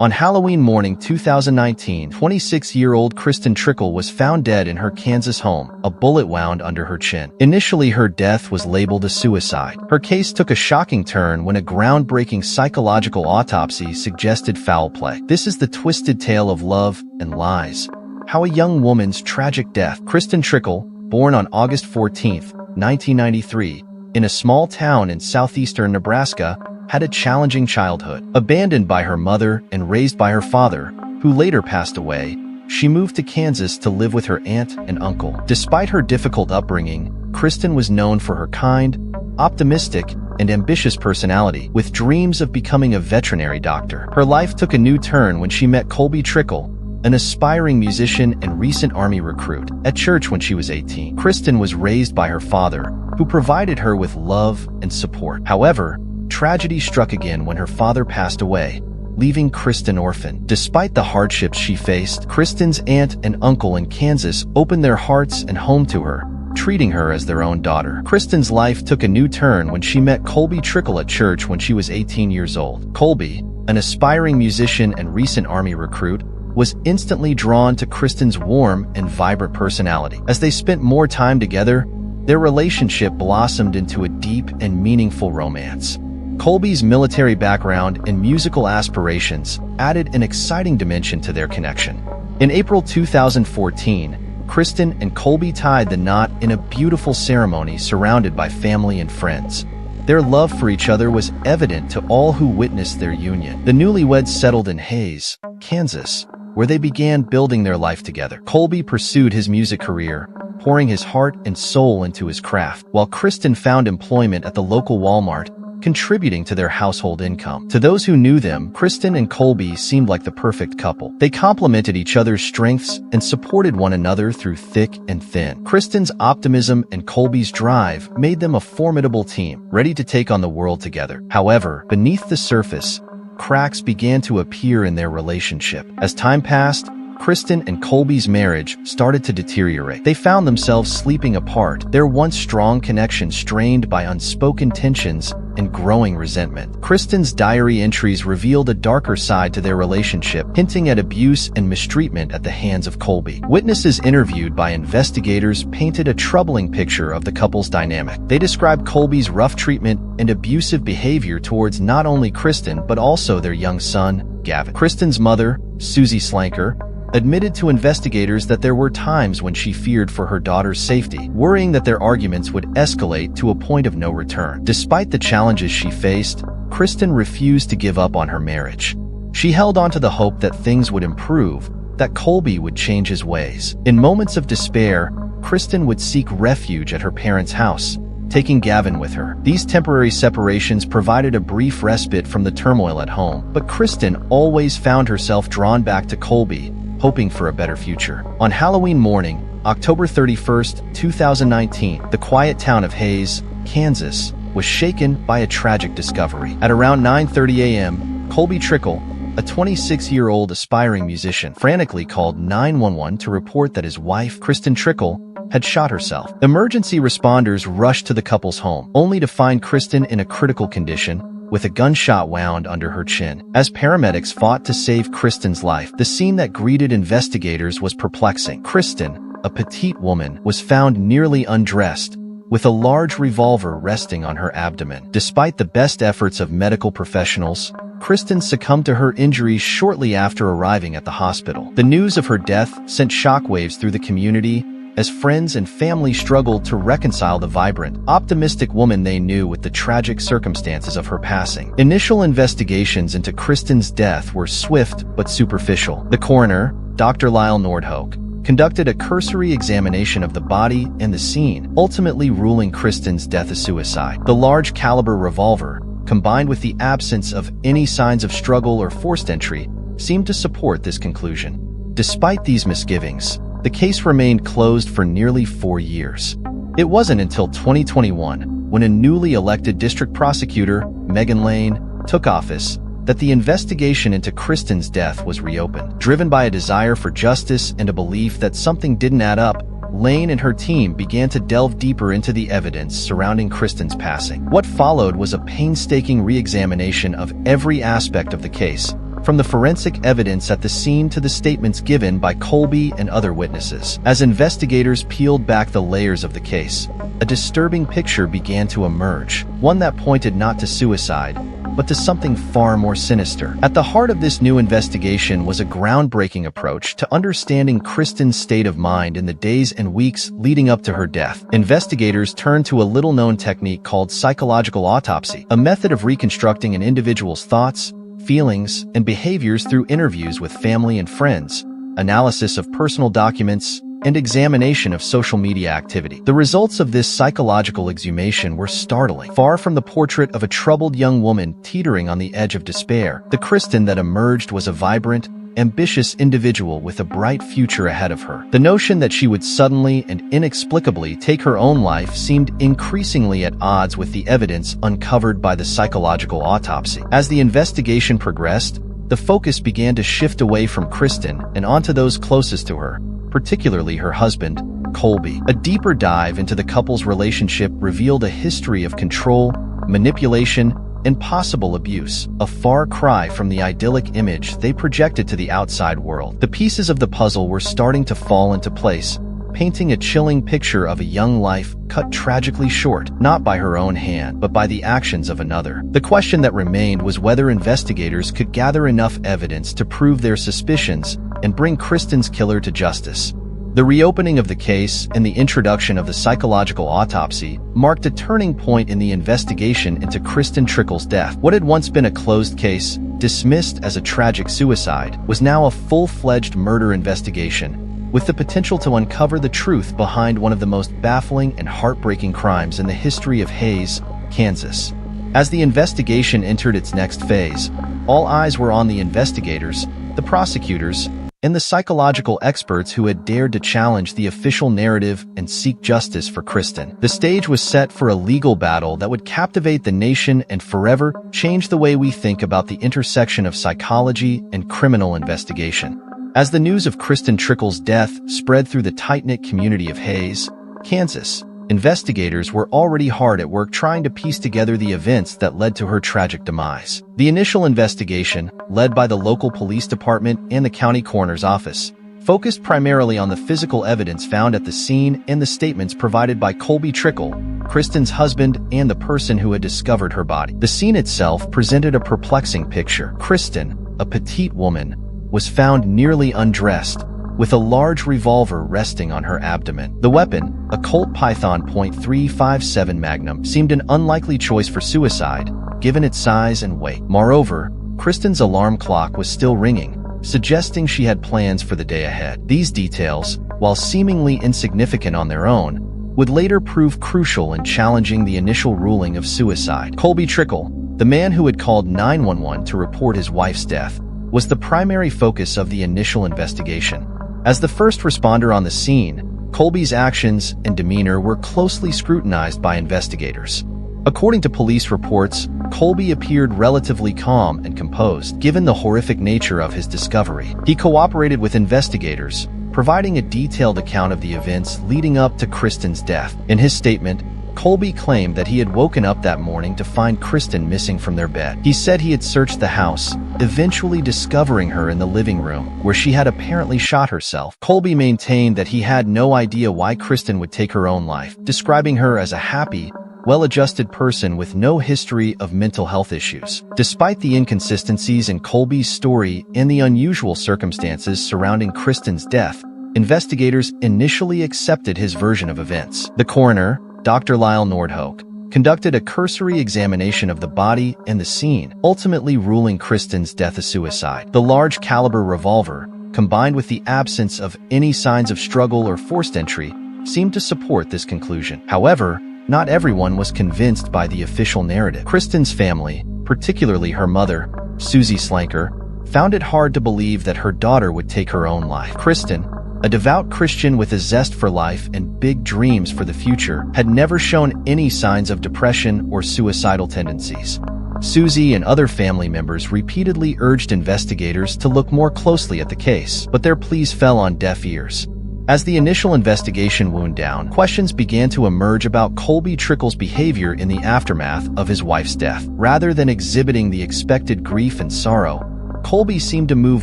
On Halloween morning 2019, 26-year-old Kristen Trickle was found dead in her Kansas home, a bullet wound under her chin. Initially, her death was labeled a suicide. Her case took a shocking turn when a groundbreaking psychological autopsy suggested foul play. This is the twisted tale of love and lies. How a young woman's tragic death. Kristen Trickle, born on August 14, 1993, in a small town in southeastern Nebraska, had a challenging childhood. Abandoned by her mother and raised by her father, who later passed away, she moved to Kansas to live with her aunt and uncle. Despite her difficult upbringing, Kristen was known for her kind, optimistic, and ambitious personality, with dreams of becoming a veterinary doctor. Her life took a new turn when she met Colby Trickle, an aspiring musician and recent Army recruit, at church when she was 18. Kristen was raised by her father, who provided her with love and support. However, tragedy struck again when her father passed away, leaving Kristen orphaned. Despite the hardships she faced, Kristen's aunt and uncle in Kansas opened their hearts and home to her, treating her as their own daughter. Kristen's life took a new turn when she met Colby Trickle at church when she was 18 years old. Colby, an aspiring musician and recent Army recruit, was instantly drawn to Kristen's warm and vibrant personality. As they spent more time together, their relationship blossomed into a deep and meaningful romance. Colby's military background and musical aspirations added an exciting dimension to their connection. In April 2014, Kristen and Colby tied the knot in a beautiful ceremony surrounded by family and friends. Their love for each other was evident to all who witnessed their union. The newlyweds settled in Hays, Kansas, where they began building their life together. Colby pursued his music career, pouring his heart and soul into his craft, while Kristen found employment at the local Walmart, contributing to their household income. To those who knew them, Kristen and Colby seemed like the perfect couple. They complemented each other's strengths and supported one another through thick and thin. Kristen's optimism and Colby's drive made them a formidable team, ready to take on the world together. However, beneath the surface, cracks began to appear in their relationship. As time passed, Kristen and Colby's marriage started to deteriorate. They found themselves sleeping apart, their once strong connection strained by unspoken tensions and growing resentment. Kristen's diary entries revealed a darker side to their relationship, hinting at abuse and mistreatment at the hands of Colby. Witnesses interviewed by investigators painted a troubling picture of the couple's dynamic. They described Colby's rough treatment and abusive behavior towards not only Kristen but also their young son, Gavin. Kristen's mother, Susie Slanker, admitted to investigators that there were times when she feared for her daughter's safety, worrying that their arguments would escalate to a point of no return. Despite the challenges she faced, Kristen refused to give up on her marriage. She held on to the hope that things would improve, that Colby would change his ways. In moments of despair, Kristen would seek refuge at her parents' house, taking Gavin with her. These temporary separations provided a brief respite from the turmoil at home, but Kristen always found herself drawn back to Colby, hoping for a better future. On Halloween morning, October 31, 2019, the quiet town of Hays, Kansas, was shaken by a tragic discovery. At around 9:30 a.m., Colby Trickle, a 26-year-old aspiring musician, frantically called 911 to report that his wife, Kristen Trickle, had shot herself. Emergency responders rushed to the couple's home, only to find Kristen in a critical condition, with a gunshot wound under her chin. As paramedics fought to save Kristen's life, the scene that greeted investigators was perplexing. Kristen, a petite woman, was found nearly undressed, with a large revolver resting on her abdomen. Despite the best efforts of medical professionals, Kristen succumbed to her injuries shortly after arriving at the hospital. The news of her death sent shockwaves through the community, as friends and family struggled to reconcile the vibrant, optimistic woman they knew with the tragic circumstances of her passing. Initial investigations into Kristen's death were swift but superficial. The coroner, Dr. Lyle Nordhoek, conducted a cursory examination of the body and the scene, ultimately ruling Kristen's death a suicide. The large caliber revolver, combined with the absence of any signs of struggle or forced entry, seemed to support this conclusion. Despite these misgivings, the case remained closed for nearly 4 years. It wasn't until 2021, when a newly elected district prosecutor, Megan Lane, took office, that the investigation into Kristen's death was reopened. Driven by a desire for justice and a belief that something didn't add up, Lane and her team began to delve deeper into the evidence surrounding Kristen's passing. What followed was a painstaking re-examination of every aspect of the case, from the forensic evidence at the scene to the statements given by Colby and other witnesses. As investigators peeled back the layers of the case, a disturbing picture began to emerge, one that pointed not to suicide, but to something far more sinister. At the heart of this new investigation was a groundbreaking approach to understanding Kristen's state of mind in the days and weeks leading up to her death. Investigators turned to a little-known technique called psychological autopsy, a method of reconstructing an individual's thoughts, feelings, and behaviors through interviews with family and friends, analysis of personal documents, and examination of social media activity. The results of this psychological exhumation were startling. Far from the portrait of a troubled young woman teetering on the edge of despair, the Kristen that emerged was a vibrant, ambitious individual with a bright future ahead of her. The notion that she would suddenly and inexplicably take her own life seemed increasingly at odds with the evidence uncovered by the psychological autopsy. As the investigation progressed, the focus began to shift away from Kristen and onto those closest to her, particularly her husband, Colby. A deeper dive into the couple's relationship revealed a history of control, manipulation, and possible abuse, a far cry from the idyllic image they projected to the outside world. The pieces of the puzzle were starting to fall into place, painting a chilling picture of a young life cut tragically short, not by her own hand, but by the actions of another. The question that remained was whether investigators could gather enough evidence to prove their suspicions and bring Kristen's killer to justice. The reopening of the case and the introduction of the psychological autopsy marked a turning point in the investigation into Kristen Trickle's death. What had once been a closed case, dismissed as a tragic suicide, was now a full-fledged murder investigation, with the potential to uncover the truth behind one of the most baffling and heartbreaking crimes in the history of Hays, Kansas. As the investigation entered its next phase, all eyes were on the investigators, the prosecutors, and the psychological experts who had dared to challenge the official narrative and seek justice for Kristen. The stage was set for a legal battle that would captivate the nation and forever change the way we think about the intersection of psychology and criminal investigation. As the news of Kristen Trickle's death spread through the tight-knit community of Hays, Kansas, investigators were already hard at work trying to piece together the events that led to her tragic demise. The initial investigation, led by the local police department and the county coroner's office, focused primarily on the physical evidence found at the scene and the statements provided by Colby Trickle, Kristen's husband and the person who had discovered her body. The scene itself presented a perplexing picture. Kristen, a petite woman, was found nearly undressed, with a large revolver resting on her abdomen. The weapon, a Colt Python .357 Magnum, seemed an unlikely choice for suicide, given its size and weight. Moreover, Kristen's alarm clock was still ringing, suggesting she had plans for the day ahead. These details, while seemingly insignificant on their own, would later prove crucial in challenging the initial ruling of suicide. Colby Trickle, the man who had called 911 to report his wife's death, was the primary focus of the initial investigation. As the first responder on the scene, Colby's actions and demeanor were closely scrutinized by investigators. According to police reports, Colby appeared relatively calm and composed, given the horrific nature of his discovery. He cooperated with investigators, providing a detailed account of the events leading up to Kristen's death. In his statement, Colby claimed that he had woken up that morning to find Kristen missing from their bed. He said he had searched the house, eventually discovering her in the living room, where she had apparently shot herself. Colby maintained that he had no idea why Kristen would take her own life, describing her as a happy, well-adjusted person with no history of mental health issues. Despite the inconsistencies in Colby's story and the unusual circumstances surrounding Kristen's death, investigators initially accepted his version of events. The coroner, Dr. Lyle Nordhoek, conducted a cursory examination of the body and the scene, ultimately ruling Kristen's death a suicide. The large-caliber revolver, combined with the absence of any signs of struggle or forced entry, seemed to support this conclusion. However, not everyone was convinced by the official narrative. Kristen's family, particularly her mother, Susie Slanker, found it hard to believe that her daughter would take her own life. Kristen, a devout Christian with a zest for life and big dreams for the future, had never shown any signs of depression or suicidal tendencies. Susie and other family members repeatedly urged investigators to look more closely at the case, but their pleas fell on deaf ears. As the initial investigation wound down, questions began to emerge about Colby Trickle's behavior in the aftermath of his wife's death. Rather than exhibiting the expected grief and sorrow, Colby seemed to move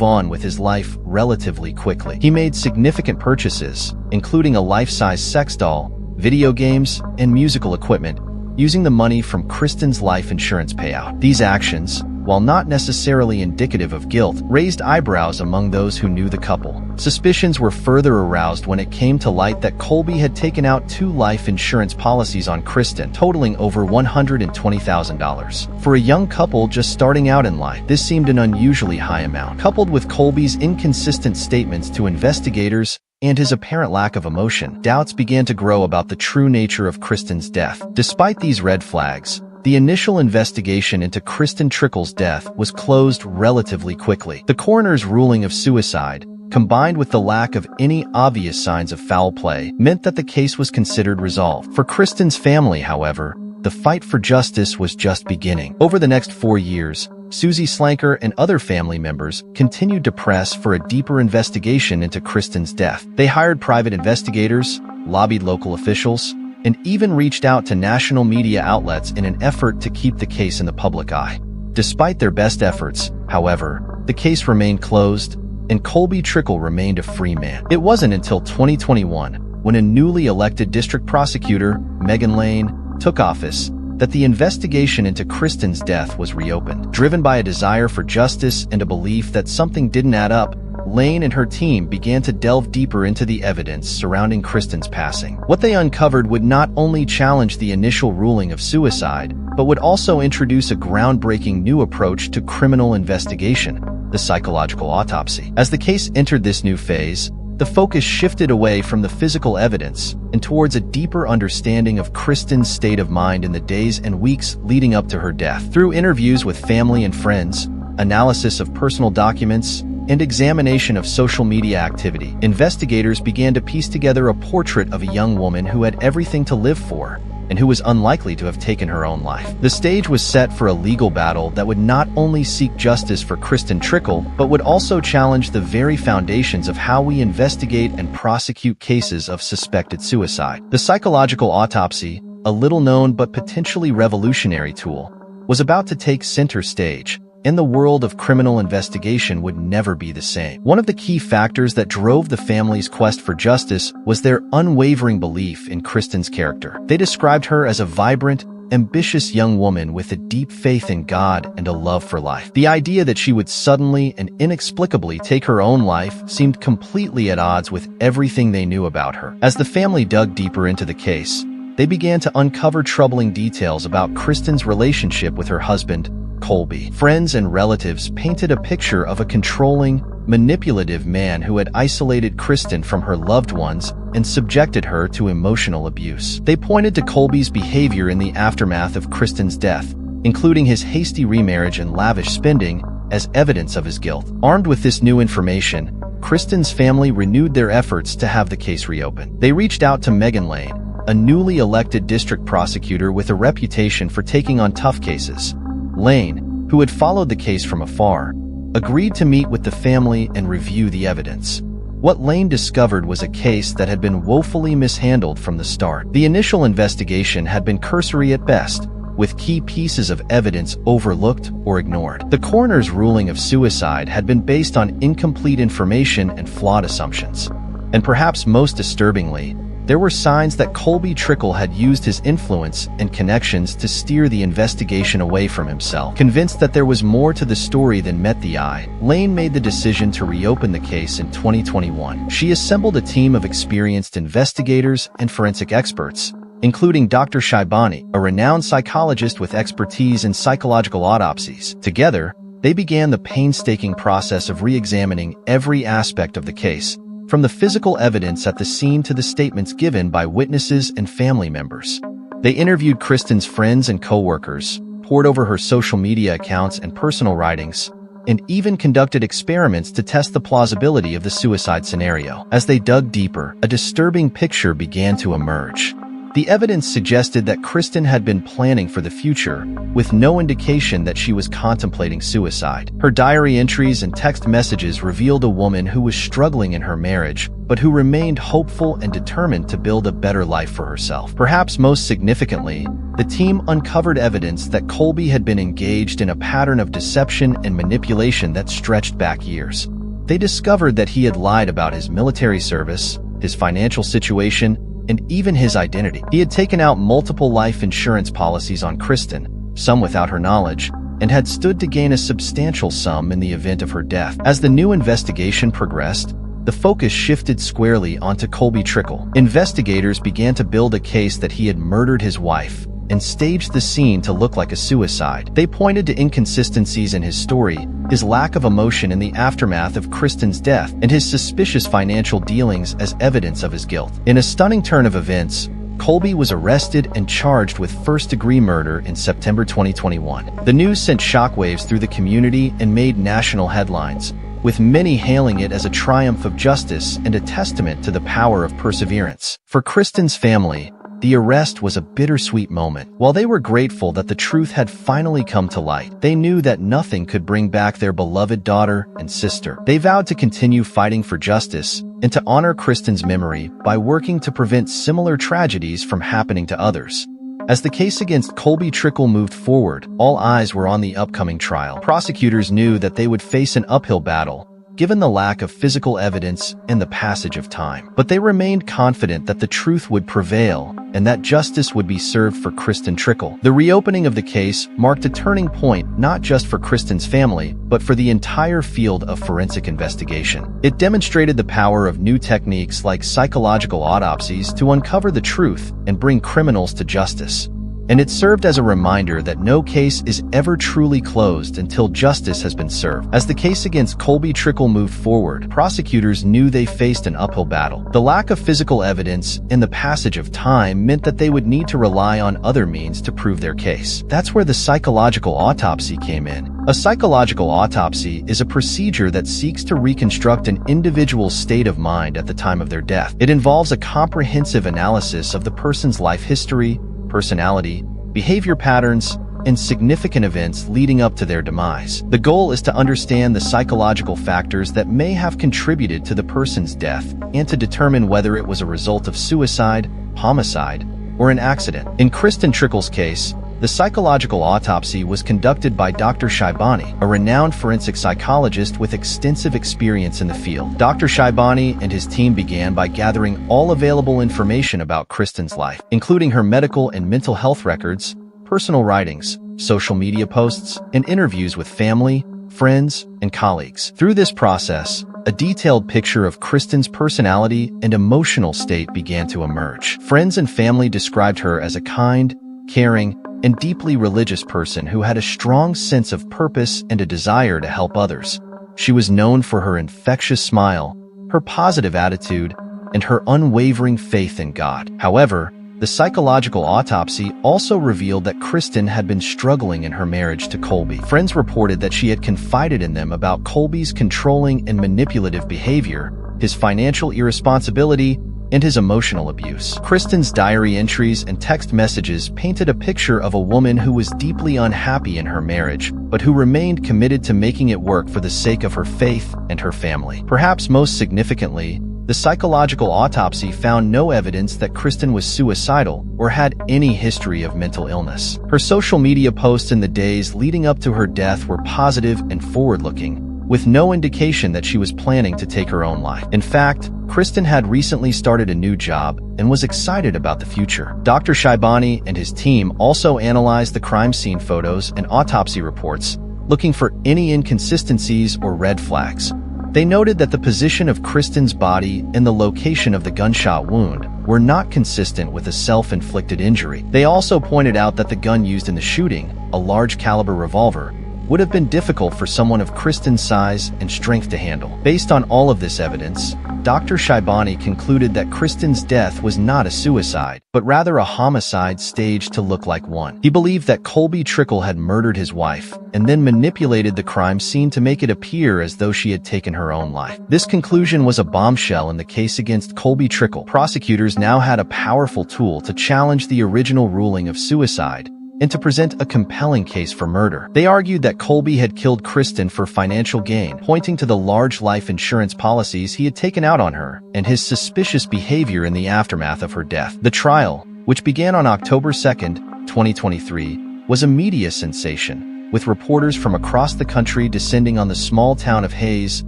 on with his life relatively quickly. He made significant purchases, including a life-size sex doll, video games, and musical equipment, using the money from Kristen's life insurance payout. These actions, while not necessarily indicative of guilt, raised eyebrows among those who knew the couple. Suspicions were further aroused when it came to light that Colby had taken out 2 life insurance policies on Kristen, totaling over $120,000. For a young couple just starting out in life, this seemed an unusually high amount. Coupled with Colby's inconsistent statements to investigators and his apparent lack of emotion, doubts began to grow about the true nature of Kristen's death. Despite these red flags, the initial investigation into Kristen Trickle's death was closed relatively quickly. The coroner's ruling of suicide, combined with the lack of any obvious signs of foul play, meant that the case was considered resolved. For Kristen's family, however, the fight for justice was just beginning. Over the next 4 years, Susie Slanker and other family members continued to press for a deeper investigation into Kristen's death. They hired private investigators, lobbied local officials, and even reached out to national media outlets in an effort to keep the case in the public eye. Despite their best efforts, however, the case remained closed, and Colby Trickle remained a free man. It wasn't until 2021, when a newly elected district prosecutor, Megan Lane, took office, that the investigation into Kristen's death was reopened. Driven by a desire for justice and a belief that something didn't add up, Lane and her team began to delve deeper into the evidence surrounding Kristen's passing. What they uncovered would not only challenge the initial ruling of suicide, but would also introduce a groundbreaking new approach to criminal investigation, the psychological autopsy. As the case entered this new phase, the focus shifted away from the physical evidence and towards a deeper understanding of Kristen's state of mind in the days and weeks leading up to her death. Through interviews with family and friends, analysis of personal documents, and examination of social media activity, investigators began to piece together a portrait of a young woman who had everything to live for and who was unlikely to have taken her own life. The stage was set for a legal battle that would not only seek justice for Kristen Trickle, but would also challenge the very foundations of how we investigate and prosecute cases of suspected suicide. The psychological autopsy, a little-known but potentially revolutionary tool, was about to take center stage, and the world of criminal investigation would never be the same. One of the key factors that drove the family's quest for justice was their unwavering belief in Kristen's character. They described her as a vibrant, ambitious young woman with a deep faith in God and a love for life. The idea that she would suddenly and inexplicably take her own life seemed completely at odds with everything they knew about her. As the family dug deeper into the case, they began to uncover troubling details about Kristen's relationship with her husband, Colby. Friends and relatives painted a picture of a controlling, manipulative man who had isolated Kristen from her loved ones and subjected her to emotional abuse. They pointed to Colby's behavior in the aftermath of Kristen's death, including his hasty remarriage and lavish spending, as evidence of his guilt. Armed with this new information, Kristen's family renewed their efforts to have the case reopened. They reached out to Megan Lane, a newly elected district prosecutor with a reputation for taking on tough cases. Lane, who had followed the case from afar, agreed to meet with the family and review the evidence. What Lane discovered was a case that had been woefully mishandled from the start. The initial investigation had been cursory at best, with key pieces of evidence overlooked or ignored. The coroner's ruling of suicide had been based on incomplete information and flawed assumptions. And perhaps most disturbingly, there were signs that Colby Trickle had used his influence and connections to steer the investigation away from himself. Convinced that there was more to the story than met the eye, Lane made the decision to reopen the case in 2021. She assembled a team of experienced investigators and forensic experts, including Dr. Shaibani, a renowned psychologist with expertise in psychological autopsies. Together, they began the painstaking process of re-examining every aspect of the case, from the physical evidence at the scene to the statements given by witnesses and family members. They interviewed Kristen's friends and co-workers, pored over her social media accounts and personal writings, and even conducted experiments to test the plausibility of the suicide scenario. As they dug deeper, a disturbing picture began to emerge. The evidence suggested that Kristen had been planning for the future, with no indication that she was contemplating suicide. Her diary entries and text messages revealed a woman who was struggling in her marriage, but who remained hopeful and determined to build a better life for herself. Perhaps most significantly, the team uncovered evidence that Colby had been engaged in a pattern of deception and manipulation that stretched back years. They discovered that he had lied about his military service, his financial situation, and even his identity. He had taken out multiple life insurance policies on Kristen, some without her knowledge, and had stood to gain a substantial sum in the event of her death. As the new investigation progressed, the focus shifted squarely onto Colby Trickle. Investigators began to build a case that he had murdered his wife and staged the scene to look like a suicide. They pointed to inconsistencies in his story, his lack of emotion in the aftermath of Kristen's death, and his suspicious financial dealings as evidence of his guilt. In a stunning turn of events, Colby was arrested and charged with first-degree murder in September 2021. The news sent shockwaves through the community and made national headlines, with many hailing it as a triumph of justice and a testament to the power of perseverance. For Kristen's family, the arrest was a bittersweet moment. While they were grateful that the truth had finally come to light, they knew that nothing could bring back their beloved daughter and sister. They vowed to continue fighting for justice and to honor Kristen's memory by working to prevent similar tragedies from happening to others. As the case against Colby Trickle moved forward, all eyes were on the upcoming trial. Prosecutors knew that they would face an uphill battle, given the lack of physical evidence and the passage of time. But they remained confident that the truth would prevail and that justice would be served for Kristen Trickle. The reopening of the case marked a turning point not just for Kristen's family, but for the entire field of forensic investigation. It demonstrated the power of new techniques like psychological autopsies to uncover the truth and bring criminals to justice. And it served as a reminder that no case is ever truly closed until justice has been served. As the case against Colby Trickle moved forward, prosecutors knew they faced an uphill battle. The lack of physical evidence and the passage of time meant that they would need to rely on other means to prove their case. That's where the psychological autopsy came in. A psychological autopsy is a procedure that seeks to reconstruct an individual's state of mind at the time of their death. It involves a comprehensive analysis of the person's life history, personality, behavior patterns, and significant events leading up to their demise. The goal is to understand the psychological factors that may have contributed to the person's death and to determine whether it was a result of suicide, homicide, or an accident. In Kristen Trickle's case, the psychological autopsy was conducted by Dr. Shaibani, a renowned forensic psychologist with extensive experience in the field. Dr. Shaibani and his team began by gathering all available information about Kristen's life, including her medical and mental health records, personal writings, social media posts, and interviews with family, friends, and colleagues. Through this process, a detailed picture of Kristen's personality and emotional state began to emerge. Friends and family described her as a kind, caring, and deeply religious person who had a strong sense of purpose and a desire to help others. She was known for her infectious smile, her positive attitude, and her unwavering faith in God. However, the psychological autopsy also revealed that Kristen had been struggling in her marriage to Colby. Friends reported that she had confided in them about Colby's controlling and manipulative behavior, his financial irresponsibility, and his emotional abuse. Kristen's diary entries and text messages painted a picture of a woman who was deeply unhappy in her marriage, but who remained committed to making it work for the sake of her faith and her family. Perhaps most significantly, the psychological autopsy found no evidence that Kristen was suicidal or had any history of mental illness. Her social media posts in the days leading up to her death were positive and forward-looking, with no indication that she was planning to take her own life. In fact, Kristen had recently started a new job and was excited about the future. Dr. Shaibani and his team also analyzed the crime scene photos and autopsy reports, looking for any inconsistencies or red flags. They noted that the position of Kristen's body and the location of the gunshot wound were not consistent with a self-inflicted injury. They also pointed out that the gun used in the shooting, a large-caliber revolver, would have been difficult for someone of Kristen's size and strength to handle. Based on all of this evidence, Dr. Shaibani concluded that Kristen's death was not a suicide, but rather a homicide staged to look like one. He believed that Colby Trickle had murdered his wife and then manipulated the crime scene to make it appear as though she had taken her own life. This conclusion was a bombshell in the case against Colby Trickle. Prosecutors now had a powerful tool to challenge the original ruling of suicide and to present a compelling case for murder. They argued that Colby had killed Kristen for financial gain, pointing to the large life insurance policies he had taken out on her and his suspicious behavior in the aftermath of her death. The trial, which began on October 2nd, 2023, was a media sensation, with reporters from across the country descending on the small town of Hays,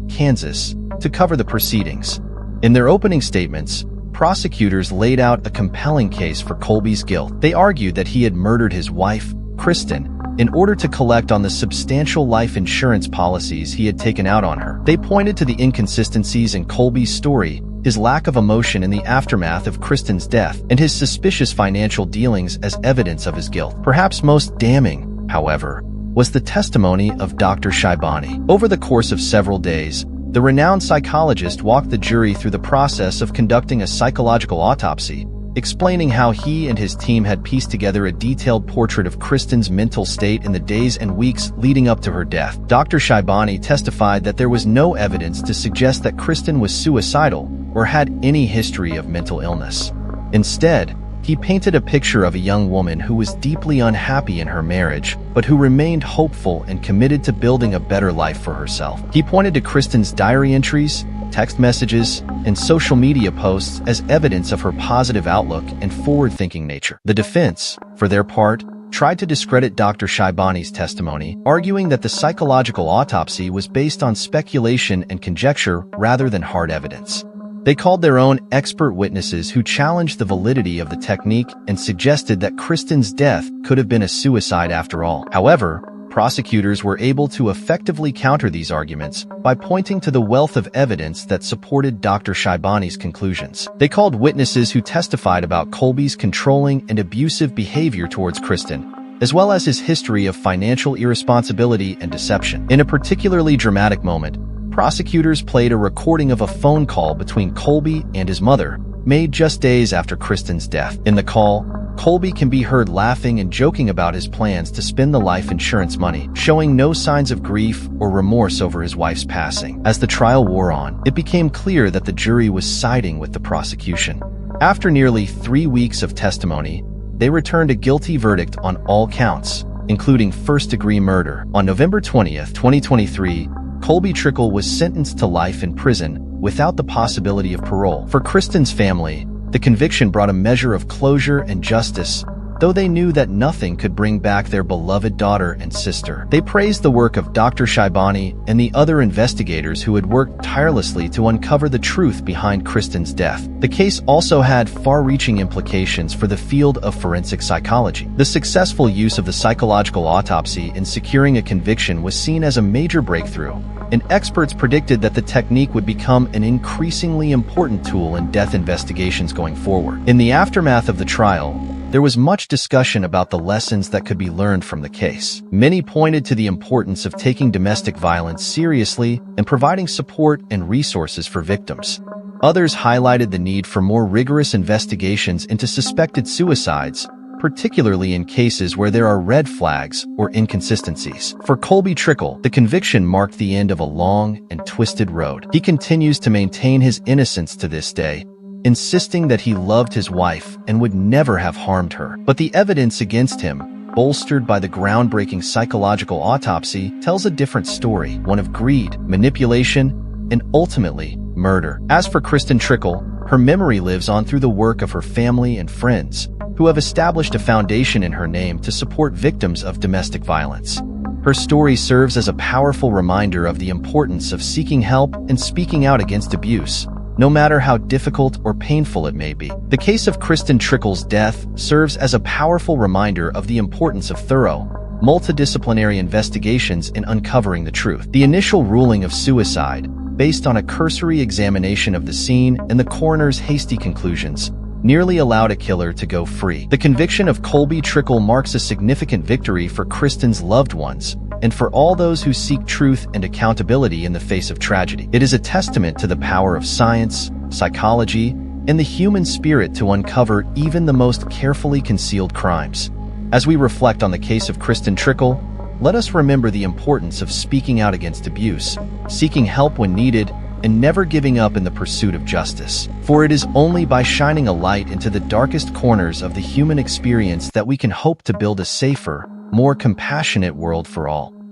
Kansas, to cover the proceedings. In their opening statements, prosecutors laid out a compelling case for Colby's guilt. They argued that he had murdered his wife, Kristen, in order to collect on the substantial life insurance policies he had taken out on her. They pointed to the inconsistencies in Colby's story, his lack of emotion in the aftermath of Kristen's death, and his suspicious financial dealings as evidence of his guilt. Perhaps most damning, however, was the testimony of Dr. Shaibani. Over the course of several days, the renowned psychologist walked the jury through the process of conducting a psychological autopsy, explaining how he and his team had pieced together a detailed portrait of Kristen's mental state in the days and weeks leading up to her death. Dr. Shaibani testified that there was no evidence to suggest that Kristen was suicidal or had any history of mental illness. Instead, he painted a picture of a young woman who was deeply unhappy in her marriage, but who remained hopeful and committed to building a better life for herself. He pointed to Kristen's diary entries, text messages, and social media posts as evidence of her positive outlook and forward-thinking nature. The defense, for their part, tried to discredit Dr. Shaibani's testimony, arguing that the psychological autopsy was based on speculation and conjecture rather than hard evidence. They called their own expert witnesses who challenged the validity of the technique and suggested that Kristen's death could have been a suicide after all. However, prosecutors were able to effectively counter these arguments by pointing to the wealth of evidence that supported Dr. Shaibani's conclusions. They called witnesses who testified about Colby's controlling and abusive behavior towards Kristen, as well as his history of financial irresponsibility and deception. In a particularly dramatic moment, prosecutors played a recording of a phone call between Colby and his mother, made just days after Kristen's death. In the call, Colby can be heard laughing and joking about his plans to spend the life insurance money, showing no signs of grief or remorse over his wife's passing. As the trial wore on, it became clear that the jury was siding with the prosecution. After nearly 3 weeks of testimony, they returned a guilty verdict on all counts, including first-degree murder. On November 20th, 2023, Colby Trickle was sentenced to life in prison without the possibility of parole. For Kristen's family, the conviction brought a measure of closure and justice, though they knew that nothing could bring back their beloved daughter and sister. They praised the work of Dr. Shaibani and the other investigators who had worked tirelessly to uncover the truth behind Kristen's death. The case also had far-reaching implications for the field of forensic psychology. The successful use of the psychological autopsy in securing a conviction was seen as a major breakthrough, and experts predicted that the technique would become an increasingly important tool in death investigations going forward. In the aftermath of the trial, there was much discussion about the lessons that could be learned from the case. Many pointed to the importance of taking domestic violence seriously and providing support and resources for victims. Others highlighted the need for more rigorous investigations into suspected suicides, particularly in cases where there are red flags or inconsistencies. For Colby Trickle, the conviction marked the end of a long and twisted road. He continues to maintain his innocence to this day, insisting that he loved his wife and would never have harmed her. But the evidence against him, bolstered by the groundbreaking psychological autopsy, tells a different story, one of greed, manipulation, and ultimately, murder. As for Kristen Trickle, her memory lives on through the work of her family and friends, who have established a foundation in her name to support victims of domestic violence. Her story serves as a powerful reminder of the importance of seeking help and speaking out against abuse, no matter how difficult or painful it may be. The case of Kristen Trickle's death serves as a powerful reminder of the importance of thorough, multidisciplinary investigations in uncovering the truth. The initial ruling of suicide, based on a cursory examination of the scene and the coroner's hasty conclusions, nearly allowed a killer to go free. The conviction of Colby Trickle marks a significant victory for Kristen's loved ones, and for all those who seek truth and accountability in the face of tragedy. It is a testament to the power of science, psychology, and the human spirit to uncover even the most carefully concealed crimes. As we reflect on the case of Kristen Trickle, let us remember the importance of speaking out against abuse, seeking help when needed, and never giving up in the pursuit of justice. For it is only by shining a light into the darkest corners of the human experience that we can hope to build a safer, more compassionate world for all.